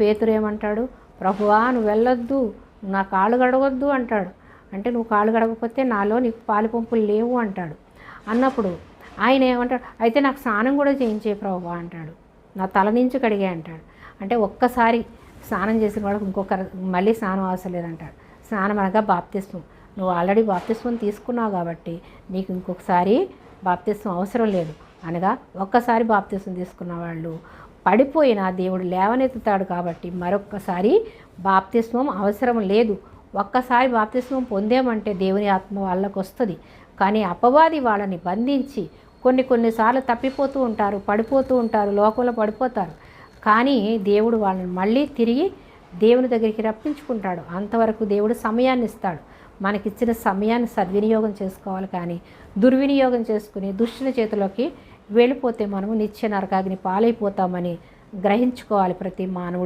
పేతురు ఏమంటాడు, ప్రభువా నువ్వు వెళ్ళొద్దు, నా కాళ్ళు గడవద్దు అంటాడు. అంటే నువ్వు కాళ్ళు గడవకపోతే నాలో నీకు పాలు పంపులు లేవు అంటాడు. అన్నప్పుడు ఆయన ఏమంటాడు, అయితే నాకు స్నానం కూడా చేయించే ప్రభువా అంటాడు, నా తల నుంచి కడిగే అంటాడు. అంటే ఒక్కసారి స్నానం చేసిన వాళ్ళకి మళ్ళీ స్నానం అవసరం లేదంటాడు. స్నానం అనగా బాప్తిస్మం. నువ్వు ఆల్రెడీ బాప్తిస్మం తీసుకున్నావు కాబట్టి నీకు ఇంకొకసారి బాప్తిస్మం అవసరం లేదు. అనగా ఒక్కసారి బాప్తిస్మం తీసుకున్న వాళ్ళు పడిపోయినా దేవుడు లేవనెత్తుతాడు కాబట్టి మరొక్కసారి బాప్తిస్మం అవసరం లేదు. ఒక్కసారి బాప్తిస్మం పొందామంటే దేవుని ఆత్మ వాళ్ళకు వస్తుంది. కానీ అపవాది వాళ్ళని బంధించి కొన్నిసార్లు తప్పిపోతూ ఉంటారు, పడిపోతూ ఉంటారు, లోకంలో పడిపోతారు. కానీ దేవుడు వాళ్ళని మళ్ళీ తిరిగి దేవుని దగ్గరికి రప్పించుకుంటాడు. అంతవరకు దేవుడు సమయాన్ని ఇస్తాడు. మనకిచ్చిన సమయాన్ని సద్వినియోగం చేసుకోవాలి. కానీ దుర్వినియోగం చేసుకుని దుష్టుని చేతిలోకి వెళ్ళిపోతే మనము నిత్య నరకాగ్ని పాలైపోతామని గ్రహించుకోవాలి ప్రతి మానవుడు.